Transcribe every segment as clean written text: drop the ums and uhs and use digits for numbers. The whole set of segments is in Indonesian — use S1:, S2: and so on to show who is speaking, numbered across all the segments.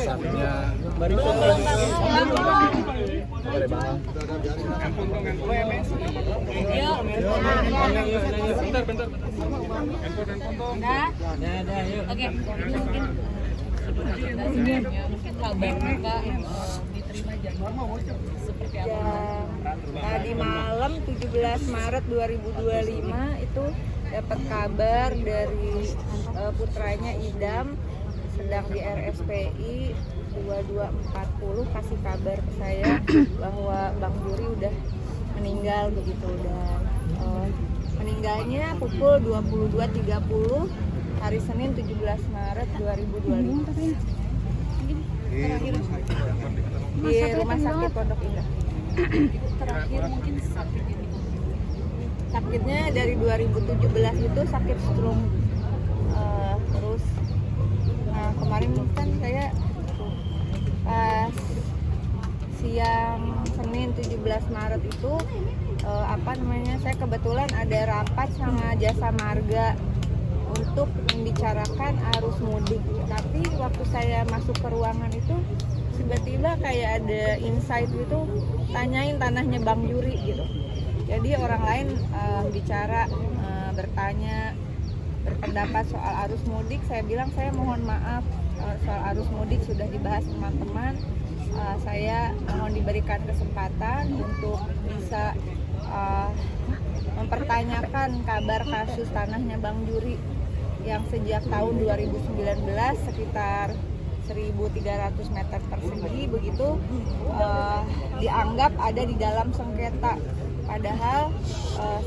S1: inisiatifnya. Boleh bang. Bentar.
S2: Oke, ini mungkin kabar Kak diterima seperti apa?
S3: Tadi malam 17 Maret 2025 itu dapat kabar dari putranya Idam sedang di RSPI 2240 kasih kabar ke saya bahwa Bang Juri udah meninggal begitu, dan meninggalnya pukul 22.30 hari Senin 17 Maret 2025 di Rumah Sakit Pondok Indah.
S2: Terakhir mungkin sakit ini.
S3: Sakitnya dari 2017 itu sakit stroke, terus kemarin kan saya pas siang Senin 17 Maret itu saya kebetulan ada rapat sama Jasa Marga untuk membicarakan arus mudik, tapi waktu saya masuk ke ruangan itu tiba-tiba kayak ada insight gitu, tanyain tanahnya Bang Juri gitu. Jadi orang lain bicara, bertanya, berpendapat soal arus mudik. Saya bilang saya mohon maaf, soal arus mudik sudah dibahas teman-teman. Saya mohon diberikan kesempatan untuk bisa mempertanyakan kabar kasus tanahnya Bang Juri yang sejak tahun 2019 sekitar 1.300 meter persegi begitu dianggap ada di dalam sengketa. Padahal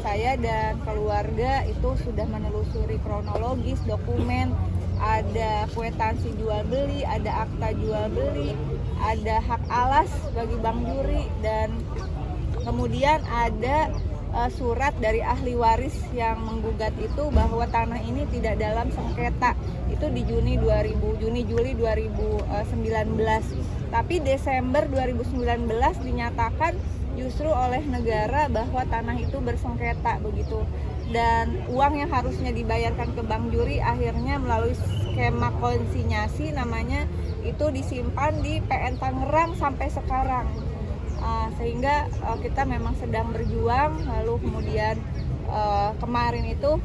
S3: saya dan keluarga itu sudah menelusuri kronologis dokumen, ada kwitansi jual beli, ada akta jual beli, ada hak alas bagi Bang Juri, dan kemudian ada surat dari ahli waris yang menggugat itu bahwa tanah ini tidak dalam sengketa. Itu di Juli 2019. Tapi Desember 2019 dinyatakan justru oleh negara bahwa tanah itu bersengketa begitu. Dan uang yang harusnya dibayarkan ke Bang Juri akhirnya melalui skema konsinyasi namanya itu disimpan di PN Tangerang sampai sekarang. Sehingga kita memang sedang berjuang. Lalu kemudian kemarin itu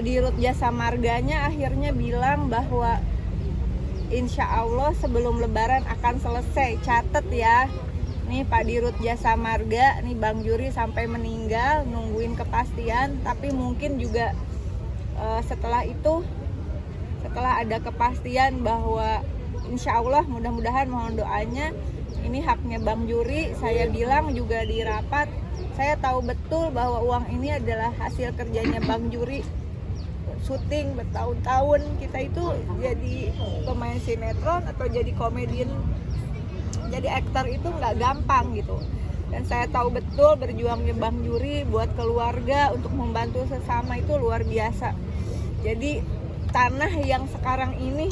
S3: Dirut Jasa Marganya akhirnya bilang bahwa insya Allah sebelum Lebaran akan selesai. Catet ya, nih Pak Dirut Jasa Marga, nih Bang Juri sampai meninggal nungguin kepastian. Tapi mungkin juga setelah itu, setelah ada kepastian bahwa insya Allah, mudah-mudahan, mohon doanya, ini haknya Bang Juri. Saya bilang juga di rapat, saya tahu betul bahwa uang ini adalah hasil kerjanya Bang Juri. Syuting bertahun-tahun, kita itu jadi pemain sinetron atau jadi komedian, jadi aktor itu nggak gampang gitu. Dan saya tahu betul berjuangnya Bang Juri buat keluarga, untuk membantu sesama itu luar biasa. Jadi tanah yang sekarang ini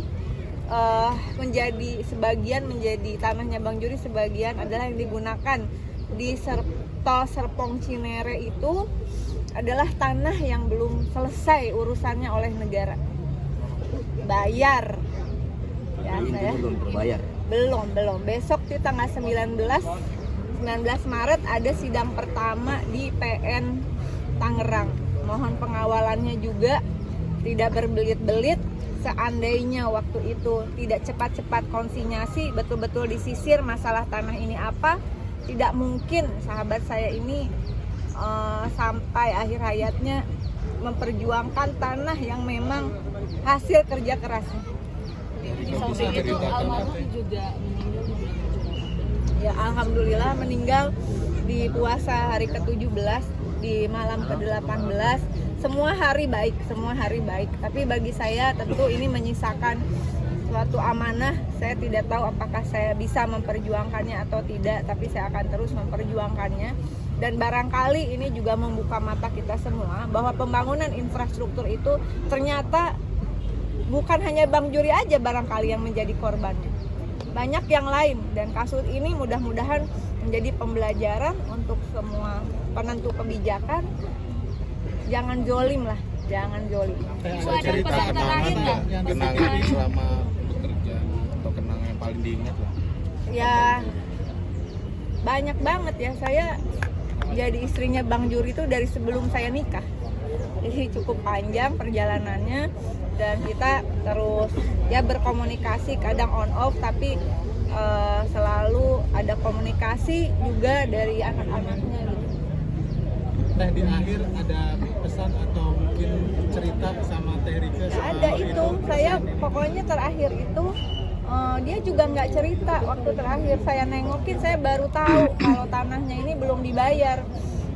S3: menjadi sebagian menjadi tanahnya Bang Juri, sebagian adalah yang digunakan di Tol Serpong Cinere itu adalah tanah yang belum selesai urusannya oleh negara. Bayar. Ya, saya
S1: belum terbayar.
S3: Belum. Besok di tanggal 19 Maret ada sidang pertama di PN Tangerang. Mohon pengawalannya juga tidak berbelit-belit. Seandainya waktu itu tidak cepat-cepat konsinyasi, betul-betul disisir masalah tanah ini apa, tidak mungkin sahabat saya ini sampai akhir hayatnya memperjuangkan tanah yang memang hasil kerja kerasnya.
S2: Di samping itu almarhum juga meninggal.
S3: Ya, alhamdulillah meninggal di puasa hari ke-17, di malam ke-18. Semua hari baik. Tapi bagi saya tentu ini menyisakan suatu amanah. Saya tidak tahu apakah saya bisa memperjuangkannya atau tidak, tapi saya akan terus memperjuangkannya. Dan barangkali ini juga membuka mata kita semua bahwa pembangunan infrastruktur itu ternyata bukan hanya Bang Juri aja barangkali yang menjadi korbannya. Banyak yang lain, dan kasus ini mudah-mudahan menjadi pembelajaran untuk semua penentu kebijakan. Jangan zolim lah, jangan Joli.
S1: Bisa
S2: ada
S1: cerita
S2: pesan
S1: kenangan
S2: terakhir
S1: nggak?
S2: nggak?
S1: Kenangan selama bekerja atau kenangan yang paling diingat lah.
S3: Ya banyak banget ya, saya jadi istrinya Bang Juri itu dari sebelum saya nikah, jadi cukup panjang perjalanannya, dan kita terus ya berkomunikasi, kadang on off, tapi selalu ada komunikasi juga dari anak-anaknya gitu.
S4: Teh, di akhir ada pesan atau mungkin cerita sama Teh Rika soal
S3: Ada itu, saya pokoknya terakhir itu dia juga nggak cerita. Waktu terakhir saya nengokin, saya baru tahu kalau tanahnya ini belum dibayar.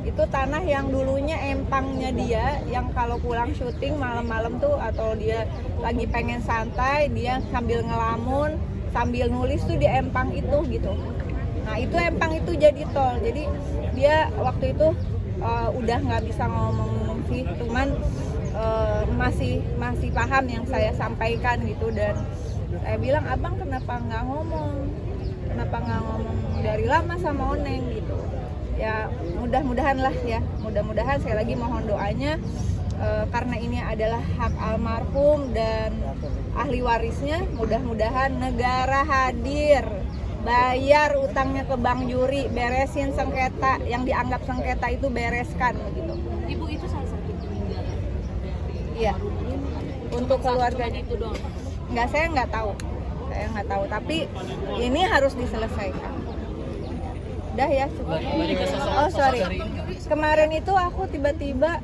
S3: Itu tanah yang dulunya empangnya dia, yang kalau pulang syuting malam-malam tuh atau dia lagi pengen santai, dia sambil ngelamun, sambil nulis tuh di empang itu gitu. Nah itu empang itu jadi tol, jadi dia waktu itu udah nggak bisa ngomong sih, cuman masih paham yang saya sampaikan gitu. Dan saya bilang, abang kenapa nggak ngomong dari lama sama Oneng gitu. Ya mudah-mudahan lah ya, mudah-mudahan saya lagi mohon doanya, karena ini adalah hak almarhum dan ahli warisnya, mudah-mudahan negara hadir, bayar utangnya ke Bang Juri, beresin sengketa yang dianggap sengketa itu, bereskan begitu.
S2: Ibu itu salah satu peninggalan dari
S3: Iya. Untuk keluarganya
S2: itu doang.
S3: saya nggak tahu, tapi ini harus diselesaikan. Udah ya, cukup. Oh sorry, kemarin itu aku tiba-tiba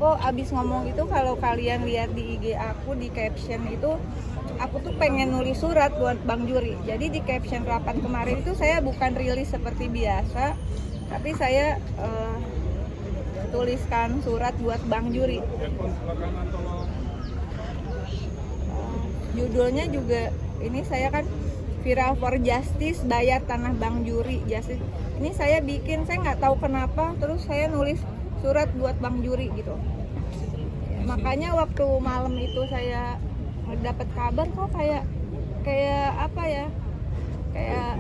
S3: abis ngomong itu, kalau kalian lihat di IG aku di caption itu, aku tuh pengen nulis surat buat Bang Juri. Jadi di caption rapat kemarin itu saya bukan rilis seperti biasa, tapi saya tuliskan surat buat Bang Juri. Judulnya juga ini, saya kan Viral for Justice, bayar tanah Bang Juri. Justice. Ini saya bikin, saya nggak tahu kenapa, terus saya nulis surat buat Bang Juri gitu. Ya, makanya waktu malam itu saya dapat kabar kok kayak apa ya, kayak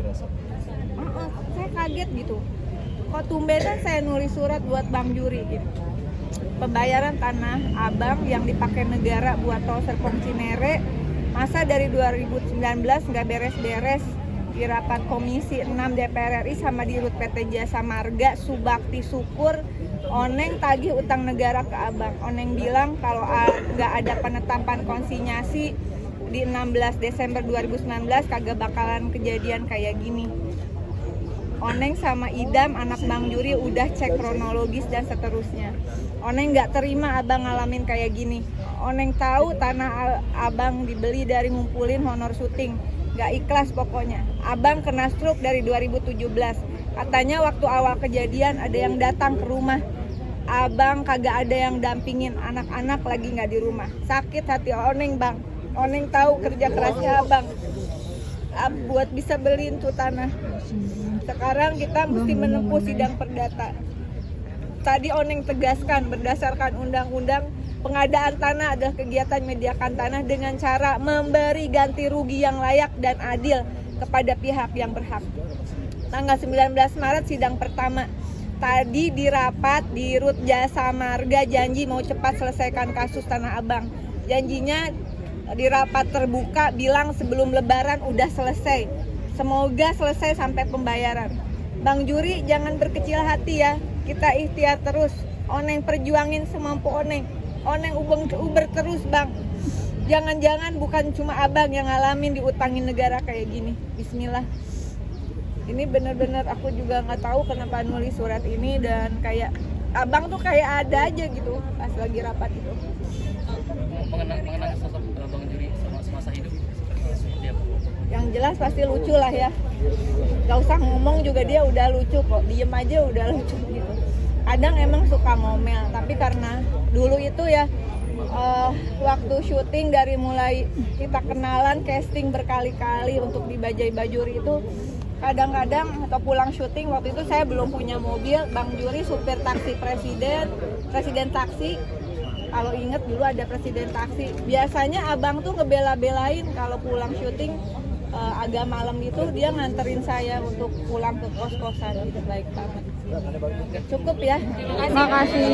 S3: saya kaget gitu. Kok tumbenan saya nulis surat buat Bang Juri gitu. Pembayaran tanah abang yang dipakai negara buat tol Serpong Cinere, masa dari 2019 nggak beres-beres. Di rapat Komisi 6 DPR RI sama di RUT PT Jasa Marga, Subakti Syukur, Oneng tagih utang negara ke abang. Oneng bilang kalau nggak ada penetapan konsinyasi di 16 Desember 2019 kagak bakalan kejadian kayak gini. Oneng sama Idam anak Bang Juri udah cek kronologis dan seterusnya. Oneng nggak terima abang ngalamin kayak gini. Oneng tahu tanah abang dibeli dari ngumpulin honor syuting. Nggak ikhlas pokoknya. Abang kena stroke dari 2017. Katanya waktu awal kejadian ada yang datang ke rumah. Abang kagak ada yang dampingin, anak-anak lagi nggak di rumah. Sakit hati Oneng bang. Oneng tahu kerja kerasnya abang buat bisa beliin tuh tanah. Sekarang kita mesti menempuh sidang perdata. Tadi Oneng tegaskan berdasarkan undang-undang, pengadaan tanah adalah kegiatan menyediakan tanah dengan cara memberi ganti rugi yang layak dan adil kepada pihak yang berhak. Tanggal 19 Maret sidang pertama. Tadi di rapat di RUT Jasa Marga janji mau cepat selesaikan kasus Tanah Abang. Janjinya di rapat terbuka bilang sebelum Lebaran udah selesai. Semoga selesai sampai pembayaran. Bang Juri jangan berkecil hati ya. Kita ikhtiar terus. Oneng perjuangin semampu Oneng. Oneng uber terus bang. Jangan-jangan bukan cuma abang yang ngalamin diutangin negara kayak gini. Bismillah. Ini bener-bener aku juga nggak tahu kenapa nulis surat ini, dan kayak abang tuh kayak ada aja gitu pas lagi rapat itu.
S5: Mengenang sosok Bang Juri semasa hidup seperti apa?
S3: Yang jelas pasti lucu lah ya. Gak usah ngomong juga dia udah lucu kok. Diem aja udah lucu gitu. Kadang emang suka ngomel, tapi karena dulu itu ya waktu syuting dari mulai kita kenalan, casting berkali-kali untuk di Bajai Bajuri itu, kadang-kadang atau pulang syuting waktu itu saya belum punya mobil, Bang Juri supir taksi presiden taksi. Kalau inget dulu ada presiden taksi. Biasanya abang tuh ngebela-belain kalau pulang syuting agak malam itu dia nganterin saya untuk pulang ke kos-kosan gitu. Baik banget. Cukup ya. Terima kasih.